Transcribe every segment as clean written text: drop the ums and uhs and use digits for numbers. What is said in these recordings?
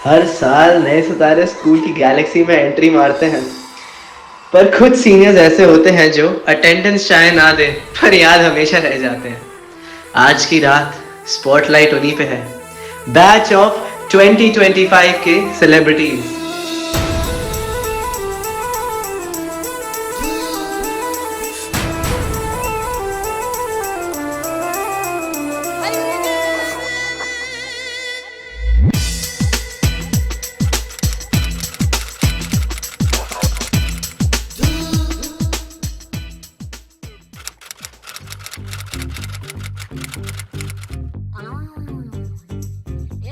हर साल नए सितारे स्कूल की गैलेक्सी में एंट्री मारते हैं, पर कुछ सीनियर्स ऐसे होते हैं जो अटेंडेंस चाहे ना दे पर याद हमेशा रह जाते हैं। आज की रात स्पॉटलाइट उन्हीं पे है, बैच ऑफ 2025 के celebrities.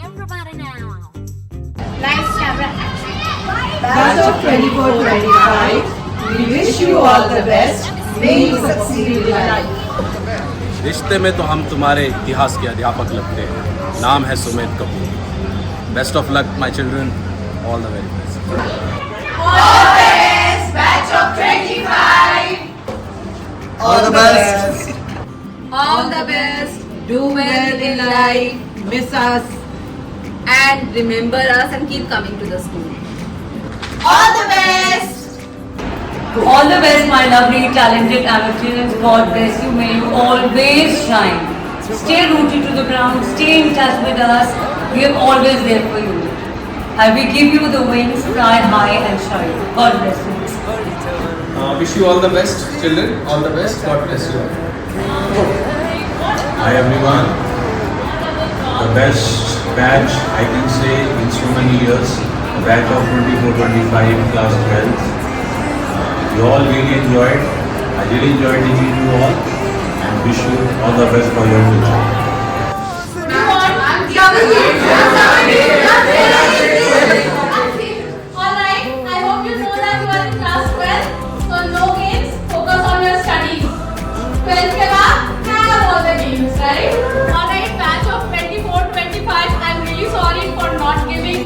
Everybody now. Nice camera action. Batch of 24-25, we wish you all the best. May you succeed in life. रिश्ते में तो हम तुम्हारे इतिहास के अध्यापक लगते हैं। नाम है Sumit Kapoor. Best of luck my children, all the very best. All the best, batch of 25. All the best. All the best. Do well in life. Miss us. And remember us and keep coming to the school. All the best. All the best, my lovely, talented amateurs. God bless you. May you always shine. Stay rooted to the ground. Stay in touch with us. We are always there for you. I will give you the wings, fly high and shine. God bless you. Wish you all the best, children. All the best. God bless you. Hi everyone. The best batch I can say in so many years. The batch of 24-25 class 12th. You all really enjoyed. I really enjoyed meeting you all and wish you all the best for your future. Alright, I hope you know that you are in class 12, so no games, focus on your studies. 12th के बाद have all the games, right? Alright, batch of 24-25, I'm really sorry for not giving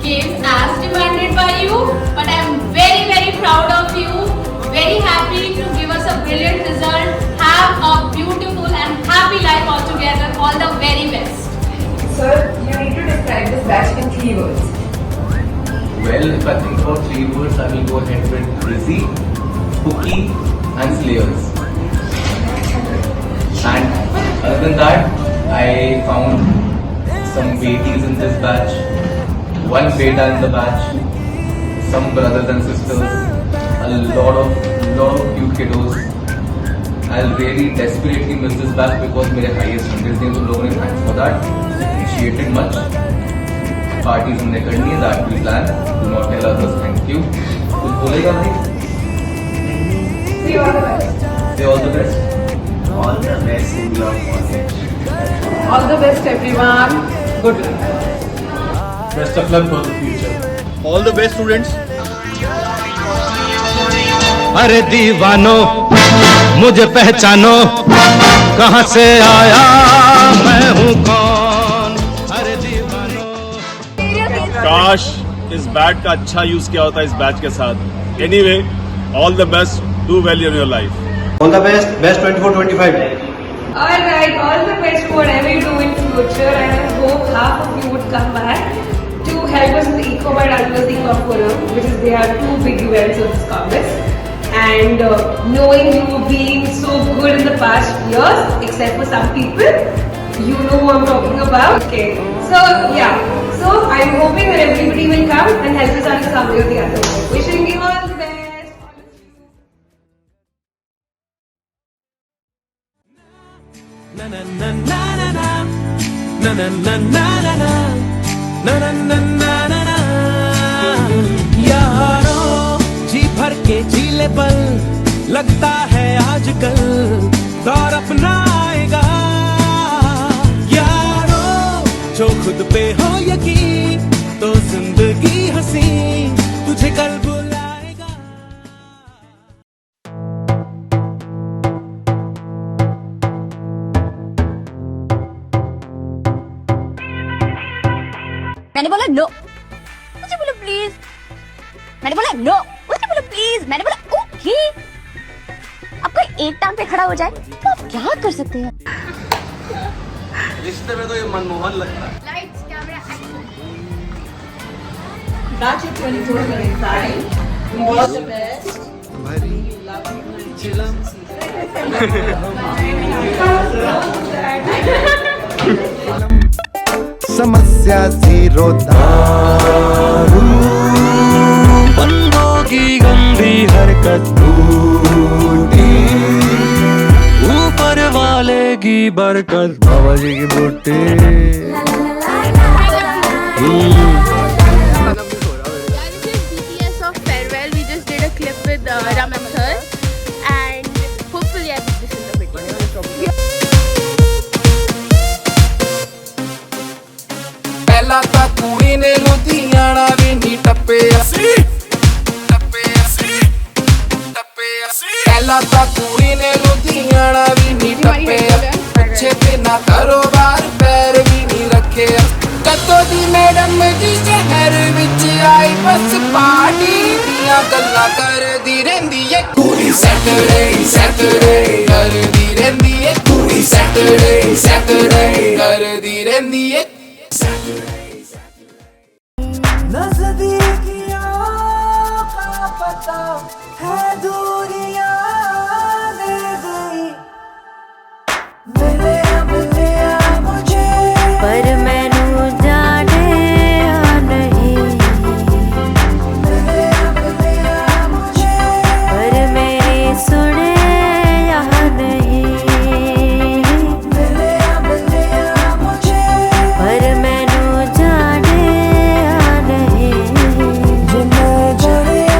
games as demanded by you, but I'm very very proud of you, very happy to give us a brilliant result. Have a beautiful and happy life all together. All the very best. Sir, you need to describe this batch in 3 words. Well, if I think about 3 words, I will go ahead with Rizzy, Cookie and Slayers. And other than that, I found some babies in this batch, one beta in the batch, some brothers and sisters, a lot of cute kiddos. I'll really desperately miss this batch because मेरे highest 100 थे, तो लोगों ने thanks for that, appreciated much. Parties हमने करनी है, that we plan. Do not tell others thank you. कुछ बोलेगा भाई? See you all the best. Say all the best. All the best in your college. All the best everyone. Good luck. Best of luck for the future. All the best students. अरे दीवानो मुझे पहचानो, कहाँ से आया मैं हूँ कौन। अरे दीवानो काश इस बैट का अच्छा यूज किया होता इस बैच के साथ। Anyway, all the best. Do well in your life. All the best, best 24-25. Alright, all the best for whatever you do in future, and I hope half of you would come back to help us with the EcoBite as well as the EcoForum, which is they are 2 big events of this Congress. And knowing you being so good in the past years, except for some people, you know who I'm talking about. Okay, so yeah, so I'm hoping that everybody will come and help us out in some way or the other. Wishing you all the best. na na na na na na na na na na na na na na na यारो जी भर के झीले पल लगता है आजकल दौर अपना आएगा यारो जो खुद पे हो यकीन तो जिंदगी हंसी तुझे कल बुलाएगा। मैंने बोला नो, मुझे बोला प्लीज। मैंने बोला नो, मुझे बोला प्लीज। मैंने बोला ओके। अब कोई एक टांग पे खड़ा हो जाए तो आप क्या कर सकते हैं? रिश्ते में तो ये मनमोहन लगता है। Lights, camera, action. Batch of 24-25. All the best. समस्या जीरो दारू बंदों की गंदी हरकत टूटी ऊपर वाले की बरकत बाबा जी की बूटी BTS of Farewell. We just did a clip with Ramam sir, and hopefully I put this in the video. ਪਹਿਲਾਂ ਤਾਂ ਕੁੜੀ ਨੇ ਲੁਧਿਆਣਾ ਵੀ ਨਹੀਂ ਟੱਪਿਆ ਸੀ ਪਹਿਲਾਂ ਤਾਂ ਕੁੜੀ ਨੇ ਲੁਧਿਆਣਾ ਵੀ ਨਹੀਂ ਟੱਪਿਆ ਪਿੱਛੇ ਤੇ ਨਾ ਕਾਰੋਬਾਰ ਪੈਰ ਵੀ ਨਹੀਂ ਰੱਖਿਆ ਕਦੋਂ ਦੀ ਮੈਡਮ ਜੀ ਸ਼ਹਿਰ ਵਿੱਚ ਆਈ ਬਸ ਪਾਰਟੀ ਦੀਆਂ ਗੱਲਾਂ ਕਰਦੀ ਰਹਿੰਦੀ ਏ ਕੁੜੀ ਸੈਟਰਡੇ ਕਰਦੀ ਰਹਿੰਦੀ ਏ ਕੁੜੀ ਸੈਟਰਡੇ ਕਰਦੀ ਰਹਿੰਦੀ ਏ नज़दीकियों का पता है दूरियां दे गई मिले मुझे पर मैनू जाने नहीं मिले मुझे पर मेरी सुने या नहीं मिले मुझे पर मैनू जाने या नहीं जिन्हें जड़िया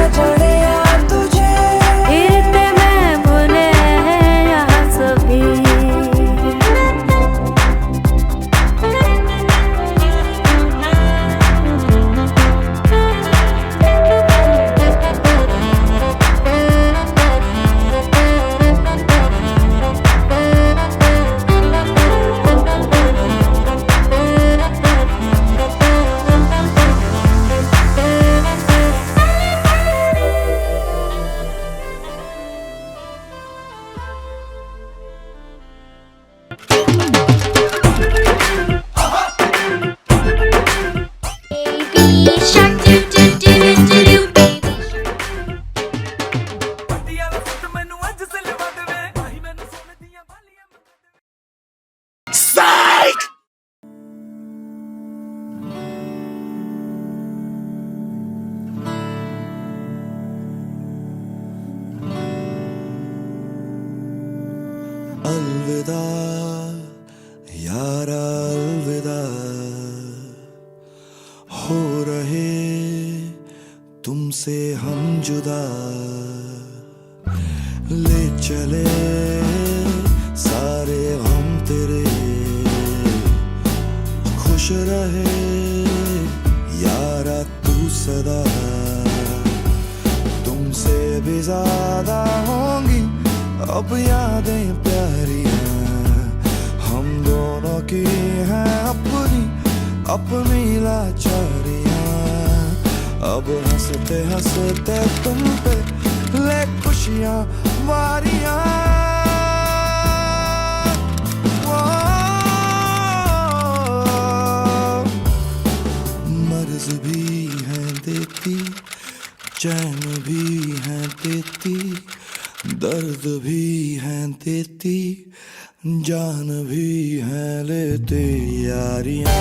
तुझे इरते मैं भूले यहाँ सभी अलविदा यारा अलविदा हो रहे तुमसे हम जुदा ले चले सारे हम तेरे खुश रहे यारा तू सदा तुमसे भी ज्यादा होंगी अब यादें प्यारियां हम दोनों की हैं अपनी लाचारियां अब हंसते हंसते तुम पे ले खुशियां वारियां मर्ज भी है देती चैन भी है देती दर्द भी है देती जान भी है लेते यारियां